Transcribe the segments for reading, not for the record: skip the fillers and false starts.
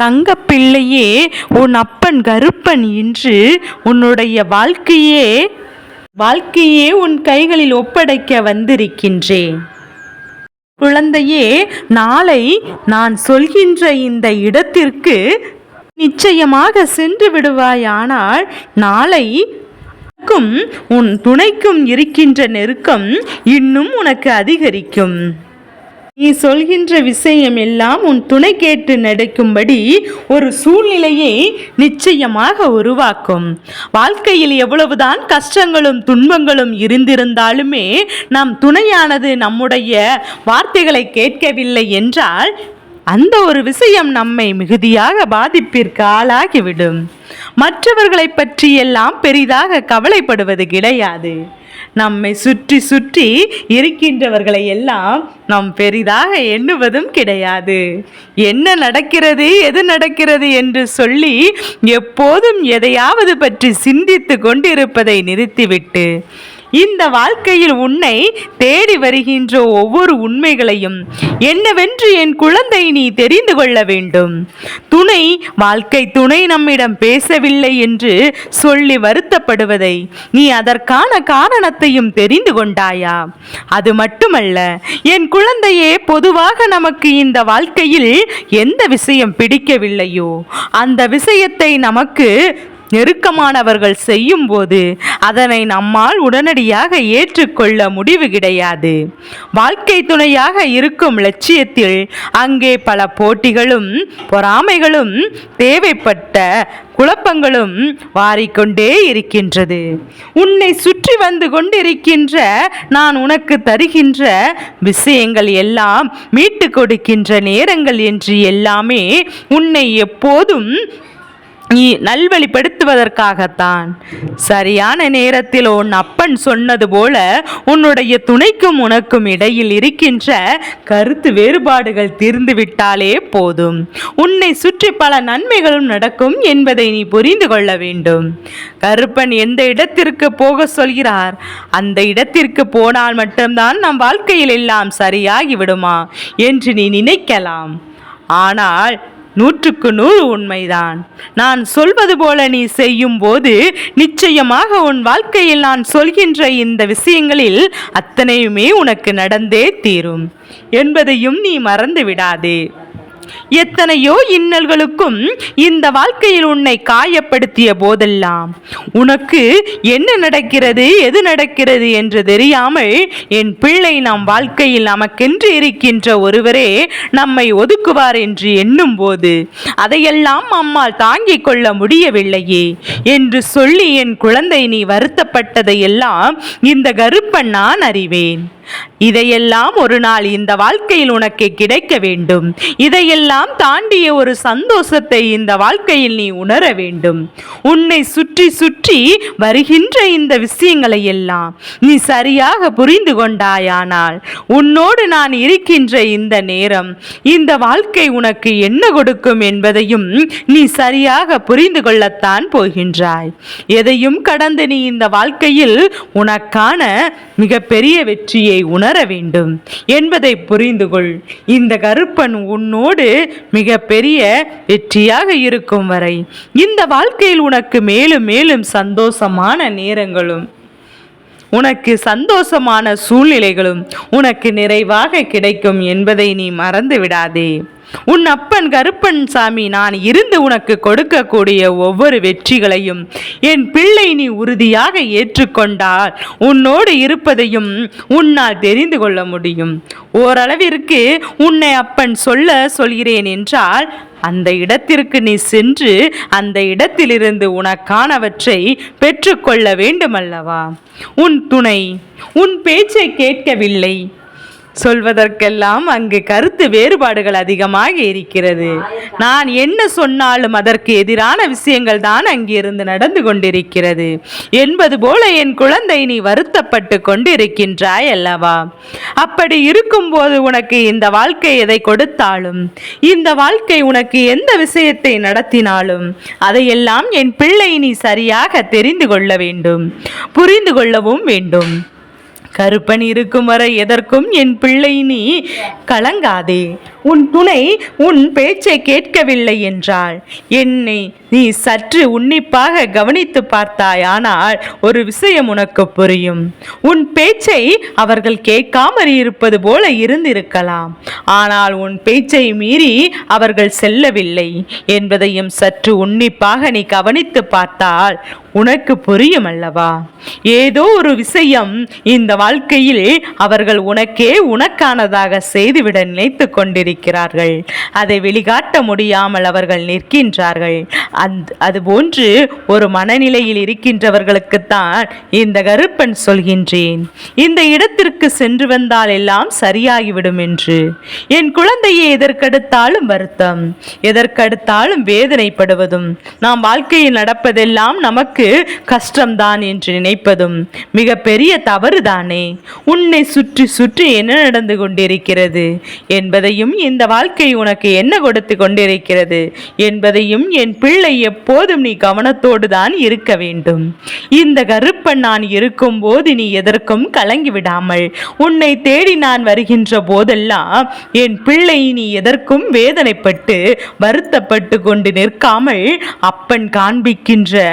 தங்கப்பிள்ளையே, உன் அப்பன் கருப்பன் இன்று உன்னுடைய வாழ்க்கையே உன் கைகளில் ஒப்படைக்க வந்திருக்கின்றேன். குழந்தையே, நாளை நான் சொல்கின்ற இந்த இடத்திற்கு நிச்சயமாக சென்று விடுவாயானால் நாளை உன் துணைக்கும் இருக்கின்ற நெருக்கம் இன்னும் உனக்கு அதிகரிக்கும். நீ சொல்கின்ற விஷயம் எல்லாம் உன் துணை கேட்டு நடக்கும்படி ஒரு சூழ்நிலையை நிச்சயமாக உருவாக்கும். வாழ்க்கையில் எவ்வளவுதான் கஷ்டங்களும் துன்பங்களும் இருந்திருந்தாலுமே நம் துணையானது நம்முடைய வார்த்தைகளை கேட்கவில்லை என்றால் அந்த ஒரு விஷயம் நம்மை மிகுதியாக பாதிப்பிற்கு ஆளாகிவிடும். மற்றவர்களை பற்றியெல்லாம் பெரிதாக கவலைப்படுவது கிடையாது. நம்மை சுற்றி சுற்றி இருக்கின்றவர்களை எல்லாம் நாம் பெரிதாக எண்ணுவதும் கிடையாது. என்ன நடக்கிறது, எது நடக்கிறது என்று சொல்லி எப்போதும் எதையாவது பற்றி சிந்தித்து கொண்டிருப்பதை நிறுத்திவிட்டு இந்த வாழ்க்கையில் உன்னை தேடி வருகின்ற ஒவ்வொரு உண்மைகளையும் என்னவென்று என் குழந்தை நீ தெரிந்து கொள்ள வேண்டும். வாழ்க்கை துணை நம்மிடம் பேசவில்லை என்று சொல்லி வருத்தப்படுவதை நீ அதற்கான காரணத்தையும் தெரிந்து கொண்டாயா? அது மட்டுமல்ல என் குழந்தையே, பொதுவாக நமக்கு இந்த வாழ்க்கையில் எந்த விஷயம் பிடிக்கவில்லையோ அந்த விஷயத்தை நமக்கு நெருக்கமானவர்கள் செய்யும் போது அதனை நம்மால் உடனடியாக ஏற்றுக்கொள்ள முடிவு கிடையாது. வாழ்க்கை துணையாக இருக்கும் லட்சியத்தில் அங்கே பல போட்டிகளும் பொறாமைகளும் தேவைப்பட்ட குழப்பங்களும் வாரிக்கொண்டே இருக்கின்றது. உன்னை சுற்றி வந்து கொண்டிருக்கின்ற நான் உனக்கு தருகின்ற விஷயங்கள் எல்லாம் மீட்டு கொடுக்கின்ற நேரங்கள் என்று எல்லாமே உன்னை எப்போதும் நீ நல்வழிப்படுத்துவதற்காகத்தான். சரியான நேரத்தில் உன் அப்பன் சொன்னது போல உன்னுடைய துணைக்கும் உனக்கும் இடையில் இருக்கின்ற கருத்து வேறுபாடுகள் தீர்ந்துவிட்டாலே போதும். உன்னை சுற்றி பல நன்மைகளும் நடக்கும் என்பதை நீ புரிந்து கொள்ள வேண்டும். கருப்பன் எந்த இடத்திற்கு போக சொல்கிறார் அந்த இடத்திற்கு போனால் மட்டும்தான் நம் வாழ்க்கையில் எல்லாம் சரியாகி விடுமா என்று நீ நினைக்கலாம். ஆனால் 100க்கு 100 உண்மைதான். நான் சொல்வது போல நீ செய்யும் போது நிச்சயமாக உன் வாழ்க்கையில் நான் சொல்கின்ற இந்த விஷயங்களில் அத்தனையுமே உனக்கு நடந்தே தீரும் என்பதையும் நீ மறந்து விடாதே. எத்தனையோ இன்னல்களுக்கும் இந்த வாழ்க்கையில் உன்னை காயப்படுத்திய போதெல்லாம் உனக்கு என்ன நடக்கிறது, எது நடக்கிறது என்று தெரியாமல் என் பிள்ளை நம் வாழ்க்கையில் நமக்கென்று இருக்கின்ற ஒருவரே நம்மை ஒதுக்குவார் என்று எண்ணும் போது அதையெல்லாம் அம்மாள் தாங்கிக் கொள்ள முடியவில்லையே என்று சொல்லி என் குழந்தை நீ வருத்தப்பட்டதையெல்லாம் இந்த கருப்பன் நான் அறிவேன். இதையெல்லாம் ஒரு நாள் இந்த வாழ்க்கையில் உனக்கு கிடைக்க வேண்டும். இதையெல்லாம் தாண்டிய ஒரு சந்தோஷத்தை இந்த வாழ்க்கையில் நீ உணர வேண்டும். உன்னை சுற்றி சுற்றி வருகின்ற இந்த விஷயங்களை எல்லாம் நீ சரியாக புரிந்து கொண்டாயானால் உன்னோடு நான் இருக்கின்ற இந்த நேரம் இந்த வாழ்க்கை உனக்கு என்ன கொடுக்கும் என்பதையும் நீ சரியாக புரிந்து கொள்ளத்தான் போகின்றாய். எதையும் கடந்து நீ இந்த வாழ்க்கையில் உனக்கான மிகப்பெரிய வெற்றியை உணர வேண்டும் என்பதை புரிந்து கொள். இந்த கருப்பன் உன்னோடு மிக பெரிய வெற்றியாக இருக்கும் வரை இந்த வாழ்க்கையில் உனக்கு மேலும் மேலும் சந்தோஷமான நேரங்களும் உனக்கு சந்தோஷமான சூழ்நிலைகளும் உனக்கு நிறைவாக கிடைக்கும் என்பதை நீ மறந்து விடாதே. உன் அப்பன் கருப்பன் சாமி நான் இருந்து உனக்கு கொடுக்கக்கூடிய ஒவ்வொரு வெற்றிகளையும் என் பிள்ளை நீ உறுதியாக ஏற்றுக்கொண்டால் உன்னோடு இருப்பதையும் உன்னால் தெரிந்து கொள்ள முடியும். ஓரளவிற்கு உன்னை அப்பன் சொல்கிறேன் என்றால் அந்த இடத்திற்கு நீ சென்று அந்த இடத்திலிருந்து உனக்கானவற்றை பெற்றுக்கொள்ள வேண்டுமல்லவா? உன் துணை உன் பேச்சை கேட்கவில்லை சொல்வதற்கெல்லாம் அங்கு கருத்து வேறுபாடுகள் அதிகமாக இருக்கிறது. நான் என்ன சொன்னாலும் அதற்கு எதிரான விஷயங்கள் தான் அங்கிருந்து நடந்து கொண்டிருக்கிறது என்பது போல என் குழந்தை நீ வருத்தப்பட்டு கொண்டிருக்கின்றாய் அல்லவா? அப்படி இருக்கும்போது உனக்கு இந்த வாழ்க்கை எதை கொடுத்தாலும் இந்த வாழ்க்கை உனக்கு எந்த விஷயத்தை நடத்தினாலும் அதையெல்லாம் என் பிள்ளை நீ சரியாக தெரிந்து கொள்ள வேண்டும், புரிந்து கொள்ளவும் வேண்டும். கருப்பன் இருக்கும் வரை எதற்கும் என் பிள்ளை நீ கலங்காதே. உன் துணை உன் பேச்சை கேட்கவில்லை என்றால் என்னை நீ சற்று உன்னிப்பாக கவனித்து பார்த்தாயானால் ஒரு விஷயம் உனக்கு புரியும். உன் பேச்சை அவர்கள் கேட்காமல் இருப்பது போல இருந்திருக்கலாம், ஆனால் உன் பேச்சை மீறி அவர்கள் செல்லவில்லை என்பதையும் சற்று உன்னிப்பாக நீ கவனித்து பார்த்தால் உனக்கு புரியும் அல்லவா? ஏதோ ஒரு விஷயம் இந்த வாழ்க்கையில் அவர்கள் உனக்கானதாக செய்துவிட நினைத்து கொண்டிருக்கிறார்கள். அதை வெளிக்காட்ட முடியாமல் அவர்கள் நிற்கின்றார்கள். அதுபோன்று ஒரு மனநிலையில் இருக்கின்றவர்களுக்குத்தான் இந்த கருப்பன் சொல்கின்றேன், இந்த இடத்திற்கு சென்று வந்தால் எல்லாம் சரியாகிவிடும் என்று. என் குழந்தையை எதற்கெடுத்தாலும் வருத்தம், எதற்கெடுத்தாலும் வேதனைப்படுவதும், நாம் வாழ்க்கையில் நடப்பதெல்லாம் நமக்கு கஷ்டம்தான் என்று நினைப்பதும் மிக பெரிய தவறுதானே. உன்னை சுற்றி சுற்றி என்ன நடந்து கொண்டிருக்கிறது என்பதையும், இந்த வாழ்க்கை உனக்கு என்ன கொடுத்து கொண்டிருக்கிறது என்பதையும் என் பிள்ளை எப்போதும் நீ கவனத்தோடு தான் இருக்க வேண்டும். இந்த கருப்பன் நான் இருக்கும் போது நீ எதற்கும் கலங்கி விடாமல், உன்னை தேடி நான் வருகின்ற போதெல்லாம் என் பிள்ளை நீ எதற்கும் வேதனைப்பட்டு வருத்தப்பட்டு கொண்டு நிற்காமல், அப்பன் காண்பிக்கின்ற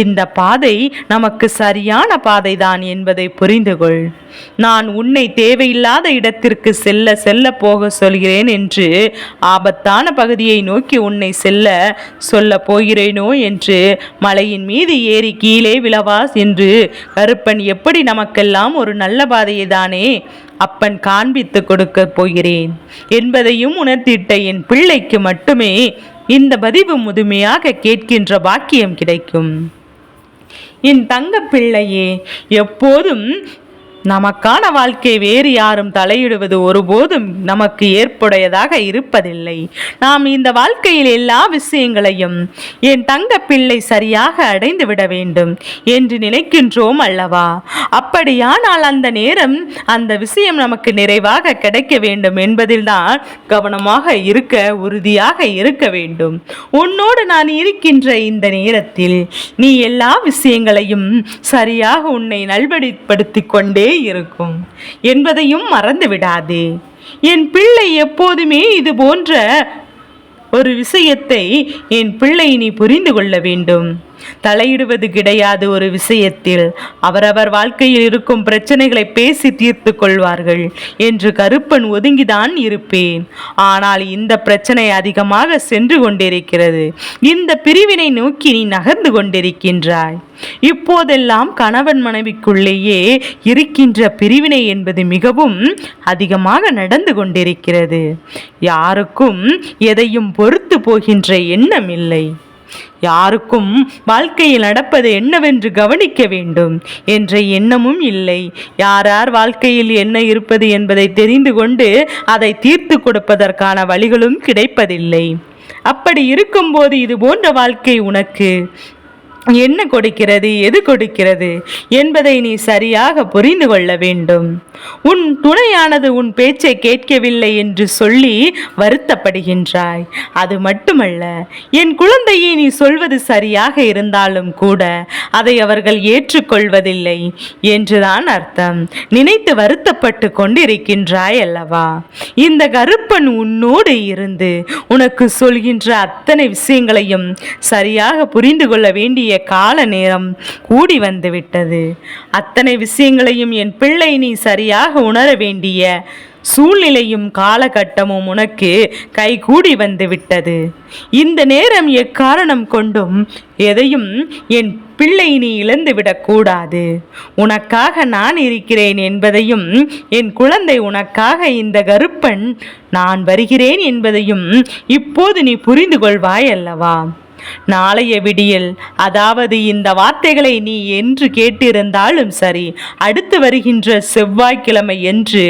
இந்த பாதை நமக்கு சரியான பாதைதான் என்பதை புரிந்து கொள். நான் உன்னை தேவையில்லாத இடத்திற்கு செல்ல செல்ல போக சொல்கிறேன் என்று, ஆபத்தான பகுதியை நோக்கி உன்னை சொல்ல போகிறேனோ என்று மலையின் மீது ஏறி கீழே விழவா என்று கருப்பன் எப்படி நமக்கெல்லாம் ஒரு நல்ல பாதையை தானே அப்பன் காண்பித்து கொடுக்க போகிறேன் என்பதையும் உணர்த்திட்ட என் பிள்ளைக்கு மட்டுமே இந்த பதிவு முதுமையாக கேட்கின்ற பாக்கியம் கிடைக்கும். என் தங்க பிள்ளையே, எப்போதும் நமக்கான வாழ்க்கை வேறு யாரும் தலையிடுவது ஒருபோதும் நமக்கு ஏற்புடையதாக இருப்பதில்லை. நாம் இந்த வாழ்க்கையில் எல்லா விஷயங்களையும் என் தங்க பிள்ளை சரியாக அடைந்து விட வேண்டும் என்று நினைக்கின்றோம் அல்லவா? அப்படியானால் அந்த நேரம் அந்த விஷயம் நமக்கு நிறைவாக கிடைக்க வேண்டும் என்பதில்தான் கவனமாக இருக்க, உறுதியாக இருக்க வேண்டும். உன்னோடு நான் இருக்கின்ற இந்த நேரத்தில் நீ எல்லா விஷயங்களையும் சரியாக உன்னை நல்வழிப்படுத்திக் கொண்டே இருக்கும் என்பதையும் மறந்து விடாதே. என் பிள்ளை எப்போதுமே இது போன்ற ஒரு விஷயத்தை என் பிள்ளை நீ புரிந்து கொள்ள வேண்டும். தலையிடுவது கிடையாது ஒரு விஷயத்தில். அவரவர் வாழ்க்கையில் இருக்கும் பிரச்சனைகளை பேசி தீர்த்து கொள்வார்கள் என்று கருப்பன் ஒதுங்கிதான் இருப்பேன். ஆனால் இந்த பிரச்சனை அதிகமாக சென்று கொண்டிருக்கிறது. இந்த பிரிவினை நோக்கி நீ நகர்ந்து கொண்டிருக்கின்றாய். இப்போதெல்லாம் கணவன் மனைவிக்குள்ளேயே இருக்கின்ற பிரிவினை என்பது மிகவும் அதிகமாக நடந்து கொண்டிருக்கிறது. யாருக்கும் எதையும் பொறுத்து போகின்ற எண்ணம் இல்லை. யாருக்கும் வாழ்க்கையில் நடப்பது என்னவென்று கவனிக்க வேண்டும் என்ற எண்ணமும் இல்லை. யார் வாழ்க்கையில் என்ன இருப்பது என்பதை தெரிந்து கொண்டு அதை தீர்த்து கொடுப்பதற்கான வழிகளும் கிடைப்பதில்லை. அப்படி இருக்கும்போது இது போன்ற வாழ்க்கை உனக்கு என்ன கொடுக்கிறது, எது கொடுக்கிறது என்பதை நீ சரியாக புரிந்து கொள்ள வேண்டும். உன் துணையானது உன் பேச்சை கேட்கவில்லை என்று சொல்லி வருத்தப்படுகின்றாய். அது மட்டுமல்ல, என் குழந்தையை நீ சொல்வது சரியாக இருந்தாலும் கூட அதை அவர்கள் ஏற்றுக்கொள்வதில்லை என்றுதான் அர்த்தம். நினைத்து வருத்தப்பட்டு கொண்டிருக்கின்றாய் அல்லவா? இந்த கருப்பன் உன்னோடு இருந்து உனக்கு சொல்கின்ற அத்தனை விஷயங்களையும் சரியாக புரிந்து கொள்ள வேண்டிய கால நேரம் கூடி வந்து விட்டது. அத்தனை விஷயங்களையும் என் பிள்ளை நீ சரியாக உணர வேண்டிய சூழ்நிலையும் காலகட்டமும் உனக்கு கைகூடி வந்து விட்டது. இந்த நேரம் எக்காரணம் கொண்டும் எதையும் என் பிள்ளை நீ இழந்துவிடக் கூடாது. உனக்காக நான் இருக்கிறேன் என்பதையும், என் குழந்தை உனக்காக இந்த கருப்பன் நான் வருகிறேன் என்பதையும் இப்போது நீ புரிந்து கொள்வாய் அல்லவா? நாளைய விடியல், அதாவது இந்த வார்த்தைகளை நீ என்று கேட்டிருந்தாலும் சரி, அடுத்து வருகின்ற செவ்வாய்க்கிழமை என்று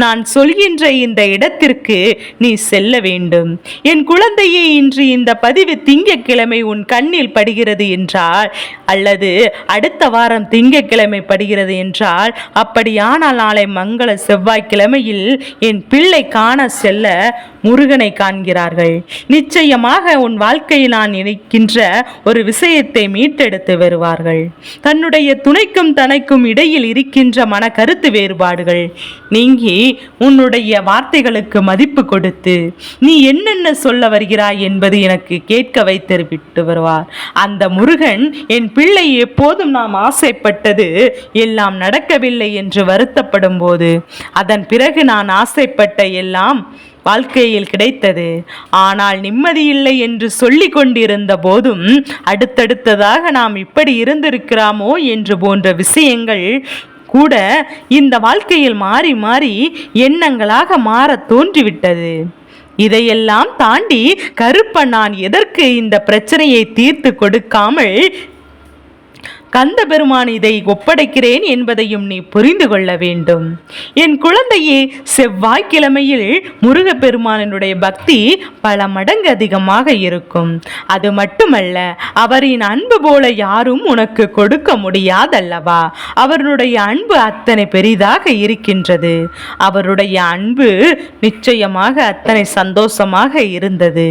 நான் சொல்கின்ற இந்த இடத்திற்கு நீ செல்ல வேண்டும். என் குழந்தையே, இன்று இந்த பதிவு திங்கட்கிழமை உன் கண்ணில் படுகிறது என்றால், அல்லது அடுத்த வாரம் திங்கட்கிழமை படுகிறது என்றால், அப்படியானால் நாளை மங்கள செவ்வாய்க்கிழமையில் என் பிள்ளை காண செல்ல முருகனை காண்கிறார்கள். நிச்சயமாக உன் வாழ்க்கையில் நான் இருக்கின்ற ஒரு விஷயத்தை மீட்டெடுத்து வருவார்கள். தன்னுடைய துணைக்கும் தனக்கும் இடையில் இருக்கின்ற மன கருத்து வேறுபாடுகள் நீங்கி உன்னுடைய வார்த்தைகளுக்கு மதிப்பு கொடுத்து நீ என்னென்ன சொல்ல வருகிறாய் என்பது எனக்கு கேட்க வைத்து வருவார். அந்த முருகன் என் பிள்ளை எப்போதும் நாம் ஆசைப்பட்டது எல்லாம் நடக்கவில்லை என்று வருத்தப்படும் போது அதன் பிறகு நான் ஆசைப்பட்ட எல்லாம் வாழ்க்கையில் கிடைத்தது, ஆனால் நிம்மதியில்லை என்று சொல்லிக் கொண்டிருந்த போதும் அடுத்தடுத்ததாக நாம் இப்படி இருந்திருக்கிறோமோ என்று போன்ற விஷயங்கள் கூட இந்த வாழ்க்கையில் மாறி மாறி எண்ணங்களாக மாற தோன்றிவிட்டது. இதையெல்லாம் தாண்டி கருப்பன் நான் எதற்கு இந்த பிரச்சனையை தீர்த்து கொடுக்காமல் கந்த பெருமான் இதை ஒப்படைக்கிறேன் என்பதையும் நீ புரிந்து கொள்ள வேண்டும். என் குழந்தையே, செவ்வாய்க்கிழமையில் முருகப்பெருமானினுடைய பக்தி பல மடங்கு அதிகமாக இருக்கும். அது மட்டுமல்ல, அவரின் அன்பு போல யாரும் உனக்கு கொடுக்க முடியாதல்லவா? அவருடைய அன்பு அத்தனை பெரிதாக இருக்கின்றது. அவருடைய அன்பு நிச்சயமாக அத்தனை சந்தோஷமாக இருந்தது.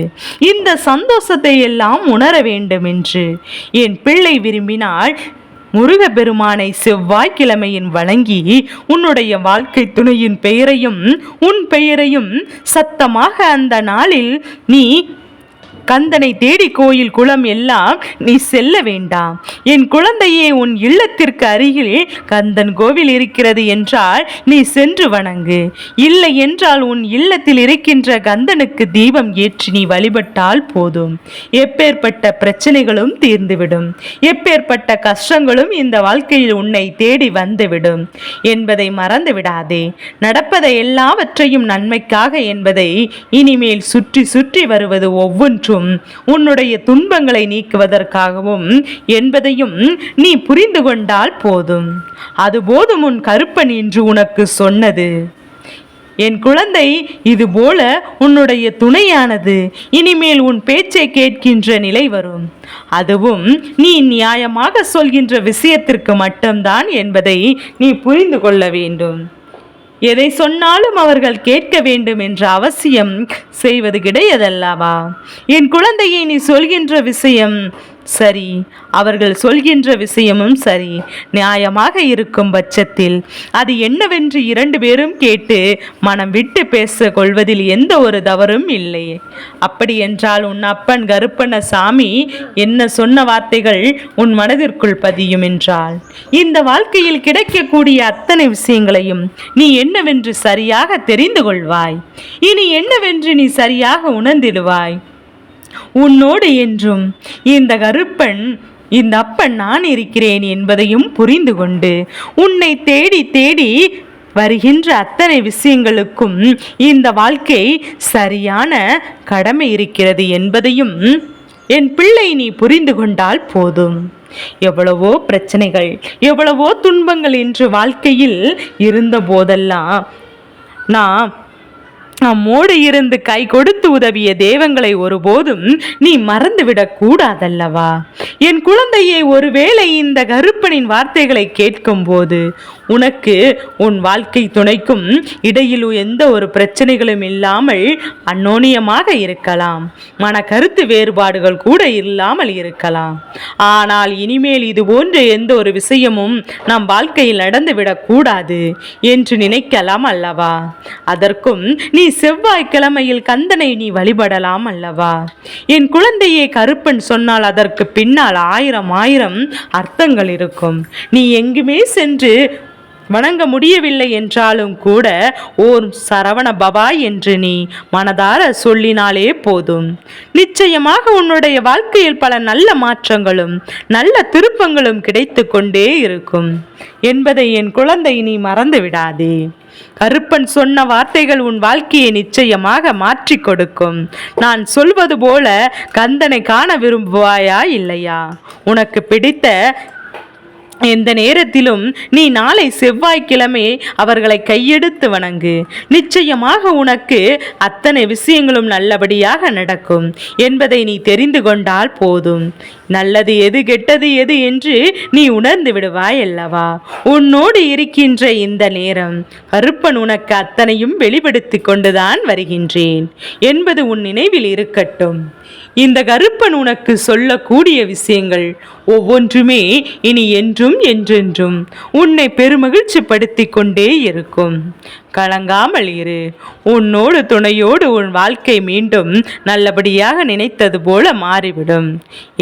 இந்த சந்தோஷத்தை எல்லாம் உணர வேண்டும் என்று என் பிள்ளை விரும்பினால் முருகப்பெருமானை செவ்வாய்க்கிழமையின் வணங்கி உன்னுடைய வாழ்க்கை துணையின் பெயரையும் உன் பெயரையும் சத்தமாக அந்த நாளில் நீ கந்தனை தேடி கோயில் குளம் எல்லாம் நீ செல்ல வேண்டாம். என் குழந்தையே, உன் இல்லத்திற்கு அருகில் கந்தன் கோவில் இருக்கிறது என்றால் நீ சென்று வணங்கு. இல்லை என்றால் உன் இல்லத்தில் இருக்கின்ற கந்தனுக்கு தீபம் ஏற்றி நீ வழிபட்டால் போதும். எப்பேற்பட்ட பிரச்சனைகளும் தீர்ந்துவிடும். எப்பேற்பட்ட கஷ்டங்களும் இந்த வாழ்க்கையில் உன்னை தேடி வந்துவிடும் என்பதை மறந்து விடாதே. நடப்பதை எல்லாவற்றையும் நன்மைக்காக என்பதை இனிமேல் சுற்றி சுற்றி வருவது ஒவ்வொன்றும் உன்னுடைய துன்பங்களை நீக்குவதற்காகவும் என்பதையும் நீ புரிந்து கொண்டால் போதும். அதுபோதும் உன் கருப்பன் என்று உனக்கு சொன்னது. என் குழந்தை, இதுபோல உன்னுடைய துணையானது இனிமேல் உன் பேச்சை கேட்கின்ற நிலை வரும். அதுவும் நீ நியாயமாக சொல்கின்ற விஷயத்திற்கு மட்டும்தான் என்பதை நீ புரிந்து கொள்ள வேண்டும். எதை சொன்னாலும் அவர்கள் கேட்க வேண்டும் என்ற அவசியம் செய்வது கிடையாதல்லவா? என் குழந்தையை, நீ சொல்கின்ற விஷயம் சரி, அவர்கள் சொல்கின்ற விஷயமும் சரி, நியாயமாக இருக்கும் பட்சத்தில் அது என்னவென்று இரண்டு பேரும் கேட்டு மனம் விட்டு பேச கொள்வதில் எந்த ஒரு தவறும் இல்லை. அப்படி என்றால் உன் அப்பன் கருப்பண்ண சாமி என்ன சொன்ன வார்த்தைகள் உன் மனதிற்குள் பதியும் என்றால் இந்த வாழ்க்கையில் கிடைக்கக்கூடிய அத்தனை விஷயங்களையும் நீ என்னவென்று சரியாக தெரிந்து கொள்வாய். இனி என்னவென்று நீ சரியாக உணர்ந்திடுவாய். உன்னோடு என்றும் இந்த கருப்பன், இந்த அப்பன் நான் இருக்கிறேன் என்பதையும் புரிந்து கொண்டு உன்னை தேடி தேடி வருகின்ற அத்தனை விஷயங்களுக்கும் இந்த வாழ்க்கை சரியான கடமை இருக்கிறது என்பதையும் என் பிள்ளை நீ புரிந்து கொண்டால் போதும். எவ்வளவோ பிரச்சனைகள், எவ்வளவோ துன்பங்கள் என்று வாழ்க்கையில் இருந்த போதெல்லாம் நம்மோடு இருந்து கை கொடுத்து உதவிய தெய்வங்களை ஒருபோதும் நீ மறந்துவிடக் கூடாதல்லவா? என் குழந்தையை, ஒருவேளை இந்த கருப்பனின் வார்த்தைகளை கேட்கும் போது உனக்கு உன் வாழ்க்கை துணைக்கும் இடையில் எந்த ஒரு பிரச்சனைகளும் இல்லாமல் அந்யோன்யமாக இருக்கலாம். மன கருத்து வேறுபாடுகள் கூட இல்லாமல் இருக்கலாம். ஆனால் இனிமேல் இது போன்ற எந்த ஒரு விஷயமும் நம் வாழ்க்கையில் நடந்துவிடக் கூடாது என்று நினைக்கலாம் அல்லவா? அதற்கும் நீ செவ்வாய்க்கிழமையில் கந்தனை நீ வழிபடலாம் அல்லவா? என் குழந்தையே, கருப்பன் சொன்னால் அதற்கு பின்னால் ஆயிரம் அர்த்தங்கள் இருக்கும். நீ எங்குமே சென்று வணங்க முடியவில்லை என்றாலும் கூட ஓர் சரவண பவா என்று நீ மனதார சொல்லினாலே போதும். நிச்சயமாக உன்னுடைய வாழ்க்கையில் பல நல்ல மாற்றங்களும் நல்ல திருப்பங்களும் கிடைத்து கொண்டே இருக்கும் என்பதை என் குழந்தை நீ மறந்து விடாதே. கருப்பன் சொன்ன வார்த்தைகள் உன் வாழ்க்கையை நிச்சயமாக மாற்றி கொடுக்கும். நான் சொல்வது போல கந்தனை காண விரும்புவாயா இல்லையா? உனக்கு பிடித்த எந்த நேரத்திலும் நீ நாளை செவ்வாய்க்கிழமை அவர்களை கையெடுத்து வணங்கு. நிச்சயமாக உனக்கு அத்தனை விஷயங்களும் நல்லபடியாக நடக்கும் என்பதை நீ தெரிந்து கொண்டால் போதும். நல்லது எது கெட்டது எது என்று நீ உணர்ந்து விடுவாய் அல்லவா? உன்னோடு இருக்கின்ற இந்த நேரம் கருப்பன் உனக்கு அத்தனையும் வெளிப்படுத்தி கொண்டுதான் வருகின்றேன் என்பது உன் நினைவில் இருக்கட்டும். இந்த கருப்பன் உனக்கு சொல்லக்கூடிய விஷயங்கள் ஒவ்வொன்றுமே இனி என்றும் என்றென்றும் உன்னை பெருமகிழ்ச்சி படுத்தி கொண்டே இருக்கும். கலங்காமல் இரு. உன்னோடு துணையோடு உன் வாழ்க்கை மீண்டும் நல்லபடியாக நினைத்தது போல மாறிவிடும்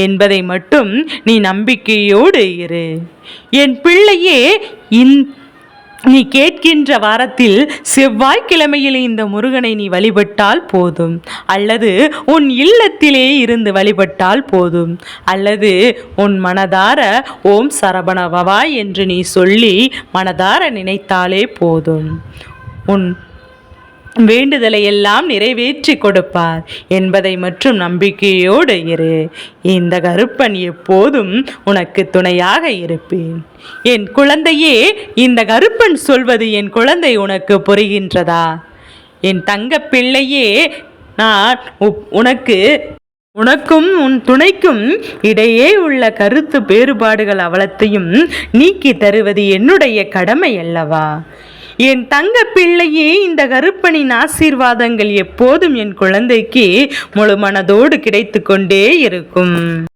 என்பதை மட்டும் நீ நம்பிக்கையோடு இரு. என் பிள்ளையே, நீ கேட்கின்ற வாரத்தில் செவ்வாய்க்கிழமையில் இந்த முருகனை நீ வழிபட்டால் போதும், அல்லது உன் இல்லத்திலே இருந்து வழிபட்டால் போதும், அல்லது உன் மனதார ஓம் சரவணபவா என்று நீ சொல்லி மனதார நினைத்தாலே போதும். உன் வேண்டுதலை எல்லாம் நிறைவேற்றி கொடுப்பார் என்பதை மற்றும் நம்பிக்கையோடு இரு. இந்த கருப்பன் எப்போதும் உனக்கு துணையாக இருப்பேன். என் குழந்தையே, இந்த கருப்பன் சொல்வது என் குழந்தை உனக்கு புரிகின்றதா? என் தங்க பிள்ளையே, நான் உனக்கும் உன் துணைக்கும் இடையே உள்ள கருத்து வேறுபாடுகள் அவலத்தையும் நீக்கி தருவது என்னுடைய கடமை அல்லவா? என் தங்க பிள்ளையே, இந்த கருப்பனின் ஆசீர்வாதங்கள் எப்போதும் என் குழந்தைக்கு முழு மனதோடு கிடைத்து கொண்டே இருக்கும்.